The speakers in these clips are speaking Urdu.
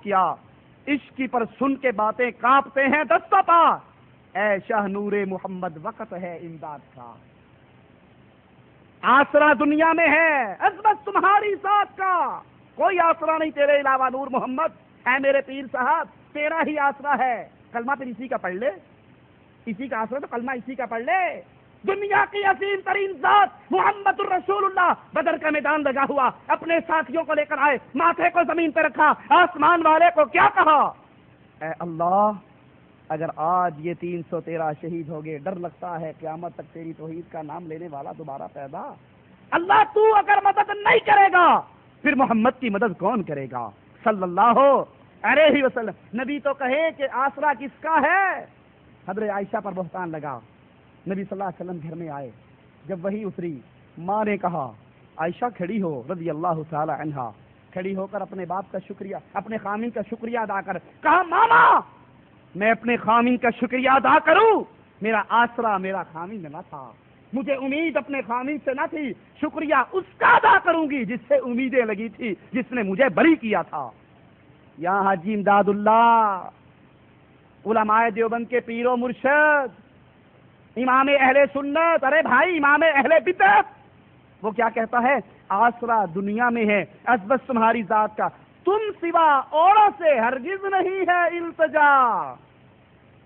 خوف کیا، عشق کی پر سن کے باتیں کانپتے ہیں دستہ پا، اے شاہ نور محمد وقت ہے امداد کا، آسرا دنیا میں ہے عظمت تمہاری ذات کا، کوئی آسرا نہیں تیرے علاوہ نور محمد، اے میرے پیر صاحب تیرا ہی آسرا ہے، کلمہ پھر اسی کا پڑھ لے، اسی کا آسرا تو کلمہ اسی کا پڑھ لے، دنیا کی عظیم ترین ذات محمد الرسول اللہ بدر کا میدان لگا ہوا، اپنے ساتھیوں کو لے کر آئے، ماتھے کو زمین پہ رکھا، آسمان والے کو کیا کہا، اے اللہ اگر آج یہ 313 شہید ہو گئے، ڈر لگتا ہے قیامت تک تیری توحید کا نام لینے والا دوبارہ پیدا، اللہ تو اگر مدد نہیں کرے گا پھر محمد کی مدد کون کرے گا صلی اللہ علیہ وسلم۔ نبی تو کہے کہ آسرا کس کا ہے، حضرت عائشہ پر بہتان لگا، نبی صلی اللہ علیہ وسلم گھر میں آئے، جب وہی اتری ماں نے کہا عائشہ کھڑی ہو رضی اللہ تعالی عنہا، کھڑی ہو کر اپنے باپ کا شکریہ، اپنے خامن کا شکریہ ادا کر، کہا ماما میں اپنے خامن کا شکریہ ادا کروں، میرا آسرا میرا خامن نہ تھا، مجھے امید اپنے خامن سے نہ تھی، شکریہ اس کا ادا کروں گی جس سے امیدیں لگی تھی، جس نے مجھے بری کیا تھا۔ یہاں حاجی امداد اللہ، علماء دیوبند کے پیر و مرشد، امام اہل سنت، ارے بھائی امام اہل بدعت، وہ کیا کہتا ہے، آسرا دنیا میں ہے عظمت تمہاری ذات کا، تم سوا اوروں سے ہرگز نہیں ہے التجا۔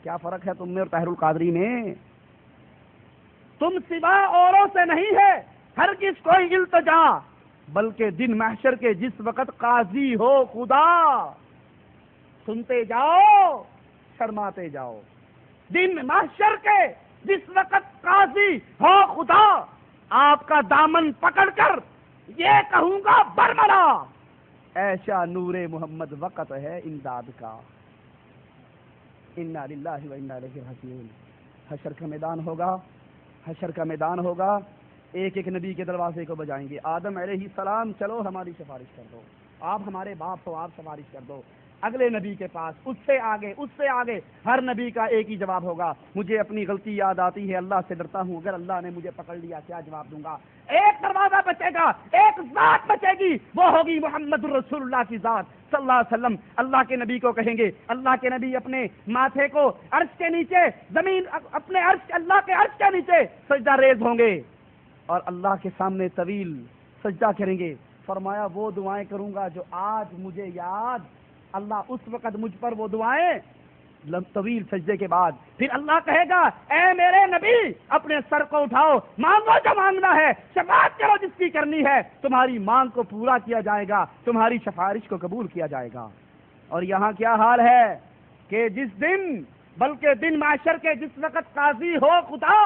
کیا فرق ہے تم میں اور طاہر القادری میں؟ تم سوا اوروں سے نہیں ہے ہرگز کوئی التجا، بلکہ دن محشر کے جس وقت قاضی ہو خدا، سنتے جاؤ شرماتے جاؤ، دن محشر کے جس وقت قاضی ہو خدا، آپ کا دامن پکڑ کر یہ کہوں گا برملا، ایشا نور محمد وقت ہے امداد کا، انا للہ و انا الیہ راجعون۔ حشر کا میدان ہوگا، حشر کا میدان ہوگا، ایک ایک نبی کے دروازے کو بجائیں گے، آدم علیہ السلام چلو ہماری سفارش کر دو، آپ ہمارے باپ ہو آپ سفارش کر دو، اگلے نبی کے پاس، اس سے آگے اس سے آگے، ہر نبی کا ایک ہی جواب ہوگا، مجھے اپنی غلطی یاد آتی ہے، اللہ سے ڈرتا ہوں، اگر اللہ نے مجھے پکڑ لیا کیا جواب دوں گا؟ ایک دروازہ بچے گا، ایک ذات بچے گی، وہ ہوگی محمد الرسول اللہ کی ذات صلی اللہ علیہ وسلم۔ اللہ کے نبی کو کہیں گے، اللہ کے نبی اپنے ماتھے کو عرش کے نیچے، زمین اپنے عرش، اللہ کے عرش کے نیچے سجدہ ریز ہوں گے اور اللہ کے سامنے طویل سجدہ کریں گے، فرمایا وہ دعائیں کروں گا جو آج مجھے یاد، اللہ اس وقت مجھ پر وہ دعائیں طویل سجدے کے بعد، پھر اللہ کہے گا اے میرے نبی اپنے سر کو اٹھاؤ، مانگو جو مانگنا ہے، شفاعت کرو جس کی کرنی ہے، تمہاری مانگ کو پورا کیا جائے گا، تمہاری سفارش کو قبول کیا جائے گا۔ اور یہاں کیا حال ہے کہ جس دن، بلکہ دن معاشر کے جس وقت قاضی ہو خدا،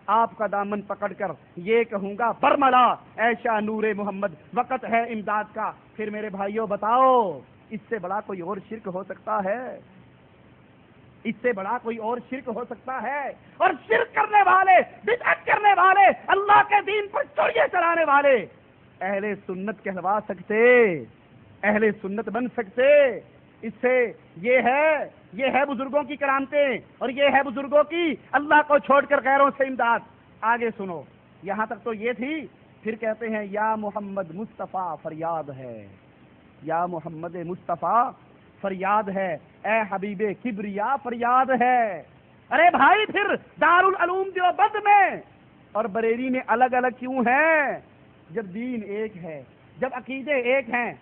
آپ کا دامن پکڑ کر یہ کہوں گا برملا، ایشا نور محمد وقت ہے امداد کا۔ پھر میرے بھائیوں بتاؤ اس سے بڑا کوئی اور شرک ہو سکتا ہے؟ اس سے بڑا کوئی اور شرک ہو سکتا ہے؟ اور شرک کرنے والے، بدعت کرنے والے، اللہ کے دین پر چوریاں چلانے والے اہل سنت کہلوا سکتے، اہل سنت بن سکتے؟ اس سے یہ ہے بزرگوں کی کرامتیں، اور یہ ہے بزرگوں کی اللہ کو چھوڑ کر غیروں سے امداد۔ آگے سنو، یہاں تک تو یہ تھی، پھر کہتے ہیں یا محمد مصطفیٰ فریاد ہے، یا محمد مصطفیٰ فریاد ہے، اے حبیب کبریا فریاد ہے۔ ارے بھائی پھر دارالعلوم دیوبند میں اور بریلی میں الگ الگ کیوں ہیں؟ جب دین ایک ہے، جب عقیدے ایک ہیں۔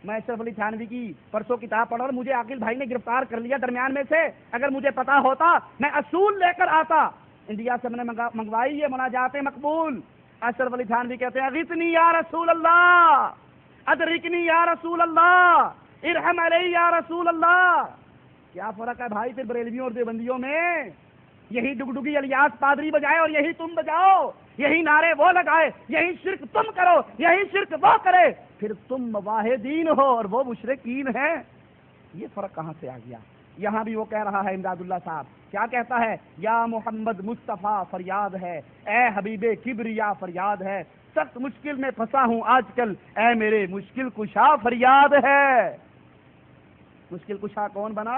میں اشرف علی تھانوی کی پرسوں کتاب پڑھا اور مجھے عاقل بھائی نے گرفتار کر لیا درمیان میں سے، اگر مجھے پتا ہوتا میں اصول لے کر آتا۔ انڈیا سے میں نے منگوائی یہ مناجات مقبول۔ اشرف علی تھانوی کہتے ہیں اغثنی یا رسول اللہ، ادرکنی یا رسول اللہ، ارحم علی یا رسول اللہ۔ کیا فرق ہے بھائی پھر بریلویوں اور دیوبندیوں میں؟ یہی ڈگڈگی الیاس پادری بجائے اور یہی تم بجاؤ، یہی نعرے وہ لگائے، یہی شرک تم کرو، یہی شرک وہ کرے، پھر تم مواحدین ہو اور وہ مشرکین ہیں۔ یہ فرق کہاں سے آ گیا؟ یہاں بھی وہ کہہ رہا ہے امداد اللہ صاحب، کیا کہتا ہے؟ یا محمد مصطفیٰ فریاد ہے، اے حبیب کبریا فریاد ہے، سخت مشکل میں پھنسا ہوں آج کل، اے میرے مشکل کشا فریاد ہے۔ مشکل کشا کون بنا؟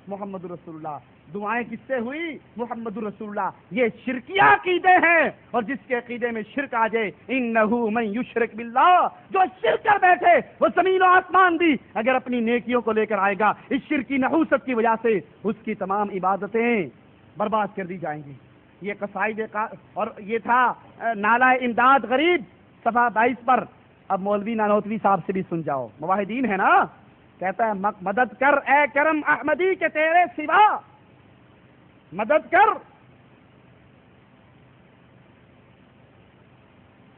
محمد رسول اللہ. دعائیں کس سے ہوئی؟ محمد رسول اللہ. یہ شرکیہ عقیدے ہیں، اور جس کے عقیدے میں شرک آ جائے، انہ من یشرک باللہ، جو شرک کر بیٹھے وہ زمین و آسمان بھی اگر اپنی نیکیوں کو لے کر آئے گا، اس شرکی نحوست کی وجہ سے اس کی تمام عبادتیں برباد کر دی جائیں گی. یہ قصائد اور یہ تھا نالہ امداد غریب صفحہ 22 پر. اب مولوی نانوتوی صاحب سے بھی سن جاؤ، موحدین ہے نا. کہتا ہے مدد کر اے کرم احمدی کے تیرے سوا، مدد کر،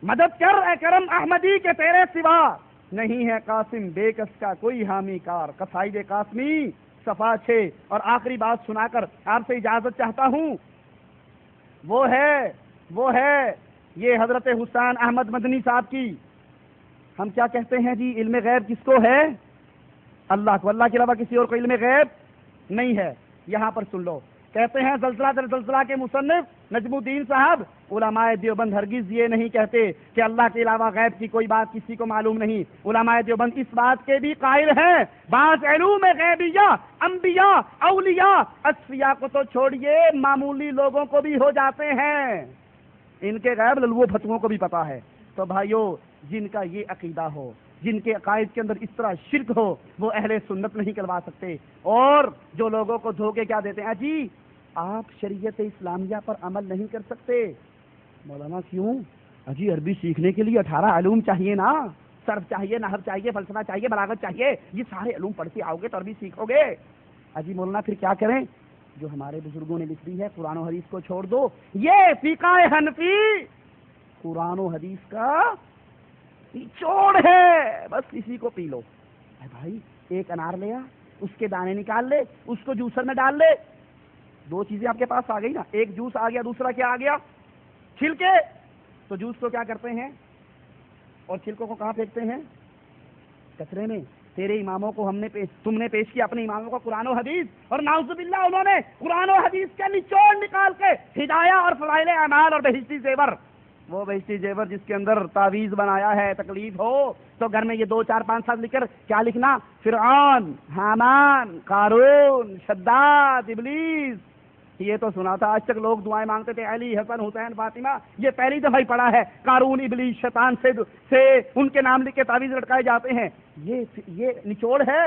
مدد کر اے کرم احمدی کے تیرے سوا، نہیں ہے قاسم بے کس کا کوئی حامی کار. قصائد قاسمی صفحہ 6. اور آخری بات سنا کر آپ سے اجازت چاہتا ہوں. وہ ہے یہ حضرت حسین احمد مدنی صاحب کی. ہم کیا کہتے ہیں جی؟ علم غیب کس کو ہے؟ اللہ کو. اللہ کے علاوہ کسی اور کو علم غیب نہیں ہے. یہاں پر سن لو، کہتے ہیں زلزلہ در زلزلہ کے مصنف نجم الدین صاحب، علماء دیوبند ہرگز یہ نہیں کہتے کہ اللہ کے علاوہ غیب کی کوئی بات کسی کو معلوم نہیں. علماء دیوبند اس بات کے بھی قائل ہیں بعض علوم غیبیہ انبیاء اولیاء اصفیاء کو تو چھوڑیے معمولی لوگوں کو بھی ہو جاتے ہیں. ان کے غیب للو فتووں کو بھی پتا ہے. تو بھائیو، جن کا یہ عقیدہ ہو، جن کے عقائد کے اندر اس طرح شرک ہو، وہ اہل سنت نہیں کروا سکتے. اور جو لوگوں کو دھوکے کیا دیتے ہیں، جی آپ شریعت اسلامیہ پر عمل نہیں کر سکتے. مولانا کیوں؟ اجی عربی سیکھنے کے لیے 18 علوم چاہیے نا، صرف چاہیے، نحو چاہیے، فلسفہ چاہیے، بلاغت چاہیے. یہ سارے علوم پڑھ کے آؤ گے تو عربی سیکھو گے. اجی مولانا پھر کیا کریں؟ جو ہمارے بزرگوں نے لکھ دی ہے قرآن و حدیث کو چھوڑ دو. یہ فقہ حنفی قرآن و حدیث کا نچوڑ ہے، بس اسی کو پی لو. اے بھائی، ایک انار لیا، اس کے دانے نکال لے، اس کو جوسر میں ڈال لے. 2 چیزیں آپ کے پاس آ گئی نا، ایک جوس آ گیا، دوسرا کیا آ گیا؟ چھلکے. تو جوس کو کیا کرتے ہیں اور چھلکوں کو کہاں پھینکتے ہیں؟ کچرے میں. تیرے اماموں کو تم نے پیش کیا اپنے اماموں کو قرآن و حدیث، اور نعوذ باللہ انہوں نے قرآن و حدیث کے نچوڑ نکال کے ہدایہ اور فضائل اعمال اور بہشتی زیور، وہ بہشتی زیور جس کے اندر تعویذ بنایا ہے، تکلیف ہو تو گھر میں یہ 2 4 5 7 لکھ کر کیا لکھنا؟ فرعون، حامان، قارون، شداد، ابلیس. یہ تو سنا تھا. آج تک لوگ دعائیں مانگتے تھے علی، حسن، حسین، فاطمہ. یہ پہلی دفعہ ہی پڑھا ہے قارون، ابلیس، شیطان سے ان کے نام لکھ کے تعویذ لٹکائے جاتے ہیں. یہ نچوڑ ہے.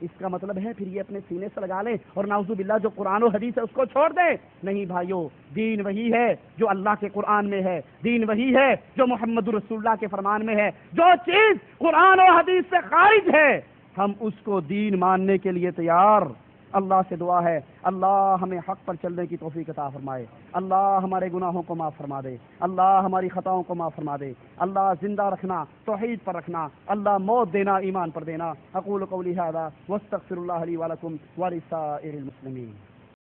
اس کا مطلب ہے پھر یہ اپنے سینے سے لگا لیں اور نعوذ باللہ جو قرآن و حدیث ہے اس کو چھوڑ دیں. نہیں بھائیو، دین وہی ہے جو اللہ کے قرآن میں ہے، دین وہی ہے جو محمد رسول اللہ کے فرمان میں ہے. جو چیز قرآن و حدیث سے خارج ہے ہم اس کو دین ماننے کے لیے تیار. اللہ سے دعا ہے اللہ ہمیں حق پر چلنے کی توفیق عطا فرمائے. اللہ ہمارے گناہوں کو معاف فرما دے. اللہ ہماری خطاؤں کو معاف فرما دے. اللہ زندہ رکھنا توحید پر رکھنا. اللہ موت دینا ایمان پر دینا. اقول قولی ھذا واستغفر اللہ لی ولکم ولسائر المسلمین.